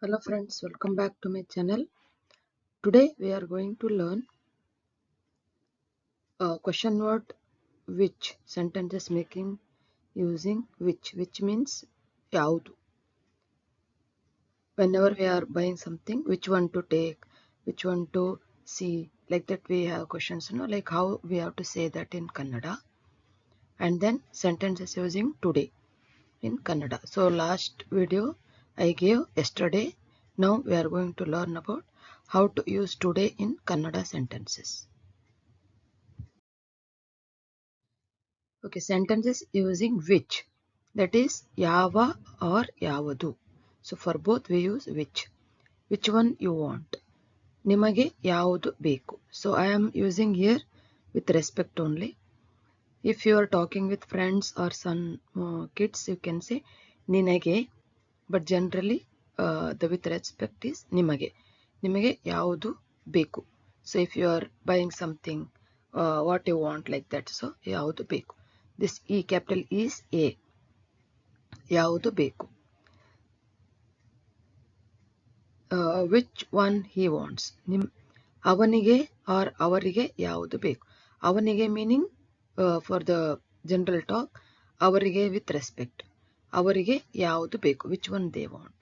Hello friends, welcome back to my channel. Today we are going to learn question word which, sentences making using which means yaudu. Whenever we are buying something, which one to take, which one to see, like that we have questions, like how we have to say that in Kannada. And then sentences using today in Kannada. So last video I gave yesterday. Now we are going to learn about how to use today in Kannada sentences. Okay, sentences using which, that is yava or yavadu. So for both we use which one you want. Nimage yavudu beku. So I am using here with respect only. If you are talking with friends or some kids, you can say ninage, but generally the with respect is nimage. Nimage yavudu beku. So if you are buying something, what you want, like that, so yavudu beku. This E, capital E is A. ಯಾವುದು ಬೇಕು. Which one he wants. ಅವನಿಗೆ or ಅವರಿಗೆ ಯಾವುದು ಬೇಕು. ಅವನಿಗೆ meaning for the general talk. ಅವರಿಗೆ with respect. ಅವರಿಗೆ ಯಾವುದು ಬೇಕು. Which one they want.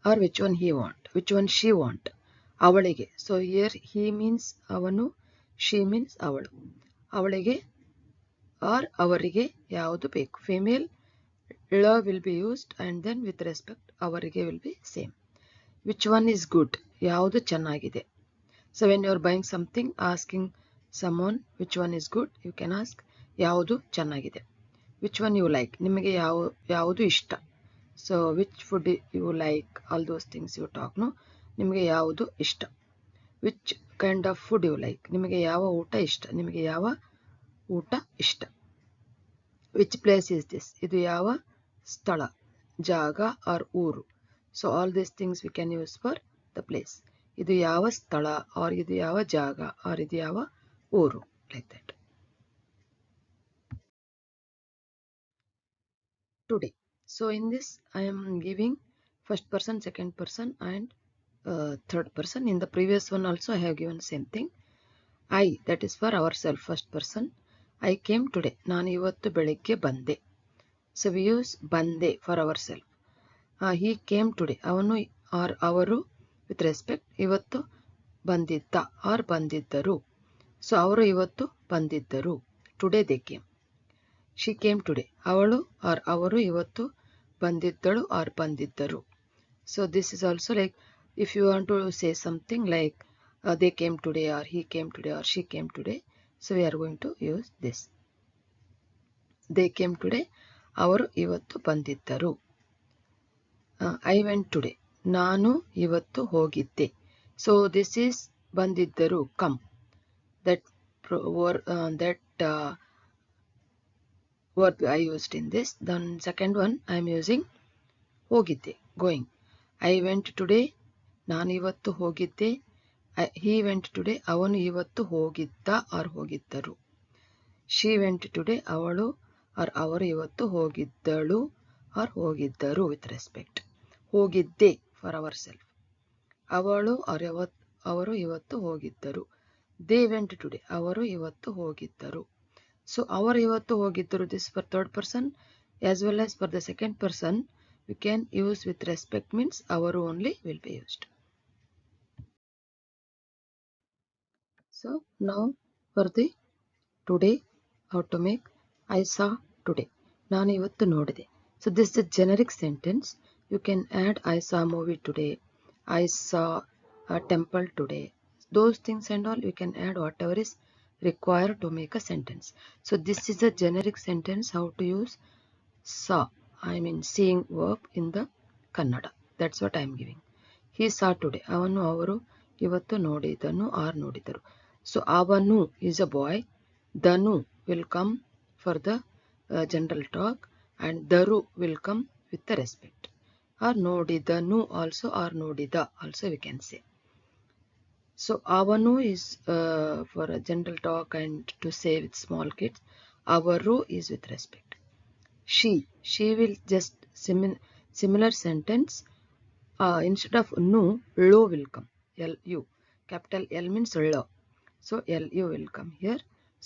Or which one he want. Which one she want. ಅವಳಿಗೆ. So here he means ಅವನು, she means ಅವಳು. ಅವಳಿಗೆ or ಅವರಿಗೆ ಯಾವುದು ಬೇಕು. Female la will be used and then with respect ಅವರಿಗೆ will be same. Which one is good? ಯಾವುದು ಚೆನ್ನಾಗಿದೆ. So when you are buying something, asking someone which one is good, you can ask ಯಾವುದು ಚೆನ್ನಾಗಿದೆ. Which one you like? ನಿಮಗೆ ಯಾವುದು ಇಷ್ಟ. So which food you like? All those things you talk, no? ನಿಮಗೆ ಯಾವುದು ಇಷ್ಟ. Which kind of food you like? ನಿಮಗೆ ಯಾವ ಊಟ ಇಷ್ಟ. ನಿಮಗೆ ಯಾವ ಊಟ ಇಷ್ಟ. Which place is this? ಇದು ಯಾವ ಸ್ಥಳ, ಜಾಗ or ಊರು. So all these things we can use for the place. ಇದು ಯಾವ ಸ್ಥಳ or ಇದು ಯಾವ ಜಾಗ or ಇದು ಯಾವ ಊರು, like that. Today. So in this I am giving first person, second person and third person. In the previous one also I have given same thing. I, that is for ourselves, first person. I came today. ನಾನು ಇವತ್ತು ಬೆಳಿಗ್ಗೆ ಬಂದೆ. So we use ಬಂದೆ for ourselves. He came today. ಅವನು or ಅವರು with respect ಇವತ್ತು ಬಂದಿದ್ದ or ಬಂದಿದ್ದರು. So ಅವರು ಇವತ್ತು ಬಂದಿದ್ದರು. Today they came. She came today. ಅವಳು or ಅವರು ಇವತ್ತು ಬಂದಿದ್ದಳು or ಬಂದಿದ್ದರು. So this is also like if you want to say something like they came today or he came today or she came today. So we are going to use this. They came today. ಅವರು ಇವತ್ತು ಬಂದಿದ್ದರು. I went today. ನಾನು ಇವತ್ತು ಹೋಗಿದ್ದೆ. So this is ಬಂದಿದ್ದರು, come. That word I used in this. Then second one I am using ಹೋಗಿದ್ದೆ, going. I went today. ನಾನು ಇವತ್ತು ಹೋಗಿದ್ದೆ. He went today. ಅವನು ಇವತ್ತು ಹೋಗಿದ್ದ or ಹೋಗಿದ್ದರು. She went today. ಅವಳು or ಅವರು ಇವತ್ತು ಹೋಗಿದ್ದಳು or ಹೋಗಿದ್ದರು with respect. ಹೋಗಿದ್ದೆ for ourselves. ಅವಳು or ಅವರು ಇವತ್ತು ಹೋಗಿದ್ದರು. They went today. ಅವರು ಇವತ್ತು ಹೋಗಿದ್ದರು. So ಅವರು ಇವತ್ತು ಹೋಗಿದ್ದರು, this for third person as well as for the second person we can use with respect means ಅವರು only will be used. So now for the today, how to make I saw today. ನಾನು ಇವತ್ತು ನೋಡಿದೆ. So this is a generic sentence. You can add I saw movie today. I saw a temple today. Those things and all you can add whatever is required to make a sentence. So this is a generic sentence how to use saw. I mean seeing verb in the Kannada. That's what I am giving. He saw today. ಅವನು ಅವರು ಇವತ್ತು ನೋಡಿದನು or ನೋಡಿದರು. So ಅವನು is a boy. Danu will come for the general talk and daru will come with the respect. Or nodidanu also or nodida also we can say. So avanu is for a general talk and to say with small kids. Avaru is with respect. She will just Similar sentence, instead of nu, lo will come. Lu. Capital L means lo. So lu will come here.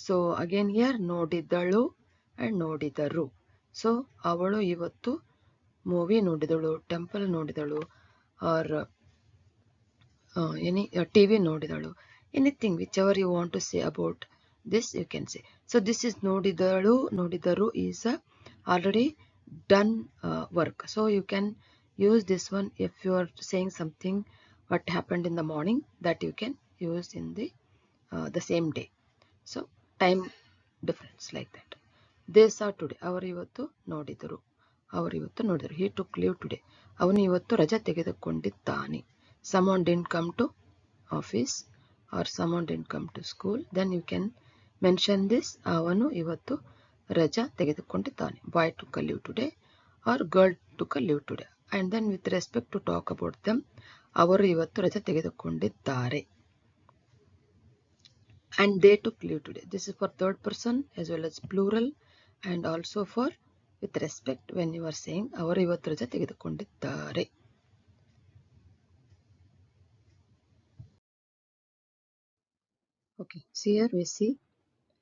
So again here ನೋಡಿದಳು and ನೋಡಿದರು. So ಅವಳು ಇವತ್ತು movie ನೋಡಿದಳು, temple ನೋಡಿದಳು, or any TV ನೋಡಿದಳು. Anything, whichever you want to say about this, you can say. So this is ನೋಡಿದಳು, ನೋಡಿದರು is a already done work. So you can use this one if you are saying something what happened in the morning, that you can use in the same day. So time difference like that. They saw today. ಅವರು ಇವತ್ತು ನೋಡಿದರು. ಅವರು ಇವತ್ತು ನೋಡಿದರು. He took leave today. ಅವನು ಇವತ್ತು ರಜೆ ತೆಗೆದುಕೊಂಡಿದ್ದಾನೆ. Someone didn't come to office or someone didn't come to school. Then you can mention this. ಅವನು ಇವತ್ತು ರಜಾ ತೆಗೆದುಕೊಂಡಿದ್ದಾನೆ. Boy took a leave today or girl took a leave today. And then with respect to talk about them, ಅವರು ಇವತ್ತು ರಜೆ ತೆಗೆದುಕೊಂಡಿದ್ದಾರೆ. And they took leave today. This is for third person as well as plural, and also for with respect when you are saying ಅವರು ಇವತ್ತು ರಜೆ ತೆಗೆದುಕೊಂಡಿದ್ದಾರೆ. Okay, so here we see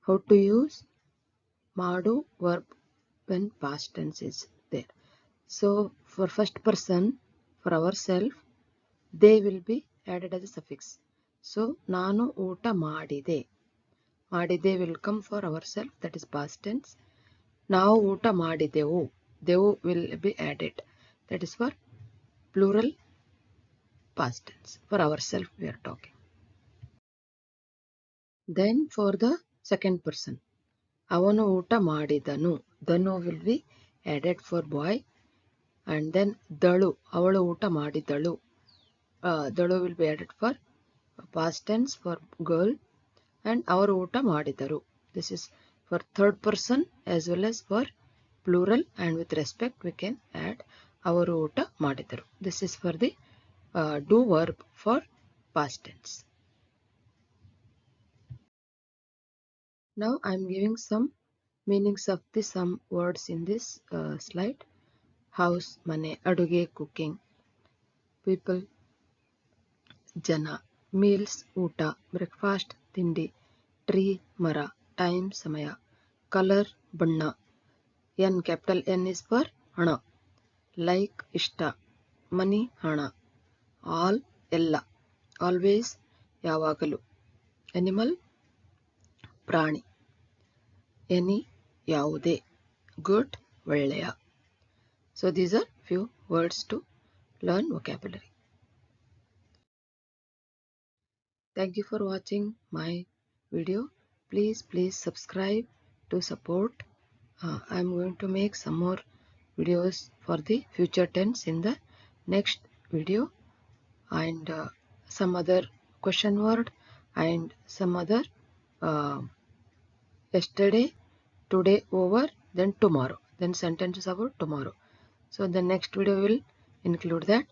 how to use ಮಾಡು verb when past tense is there. So for first person, for ourselves, they will be added as a suffix. So ನಾನು ಊಟ ಮಾಡಿದೆ. ಮಾಡಿದೆ will come for ourselves, that is past tense. ನಾವು ಊಟ ಮಾಡಿದೆವು. ದೆವು will be added, that is for plural past tense. For ourselves we are talking. Then for the second person, ಅವನು ಊಟ ಮಾಡಿದನು. Dhanu will be added for boy. And then ದಳು, ಅವಳು ಊಟ ಮಾಡಿದಳು. ದಳು will be added for past tense for girl. And ಅವರು ಊಟ ಮಾಡಿದರು. This is for third person as well as for plural, and with respect we can add ಅವರು ಊಟ ಮಾಡಿದರು. This is for the do verb for past tense. Now I am giving some meanings of some words in this slide. House, ಮನೆ, ಅಡುಗೆ, cooking, people, ಜನ, meals, ಊಟ, breakfast, ತಿಂಡಿ, tree, ಮರ, time, ಸಮಯ, color, ಬಣ್ಣ, N, capital N is for ಹಣ, like, ಇಷ್ಟ, money, ಹಣ, all, ಎಲ್ಲ, always, ಯಾವಾಗಲೂ, animal, ಪ್ರಾಣಿ, any, ಯಾವುದೇ, good, ಒಳ್ಳೆಯ. So these are few words to learn vocabulary. Thank you for watching my video. Please subscribe to support. I am going to make some more videos for the future tense in the next video, and some other question word and some other yesterday, today, over, then tomorrow, then sentences about tomorrow. So the next video will include that.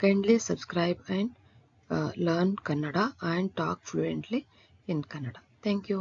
Kindly subscribe and learn Kannada and talk fluently in Kannada. Thank you.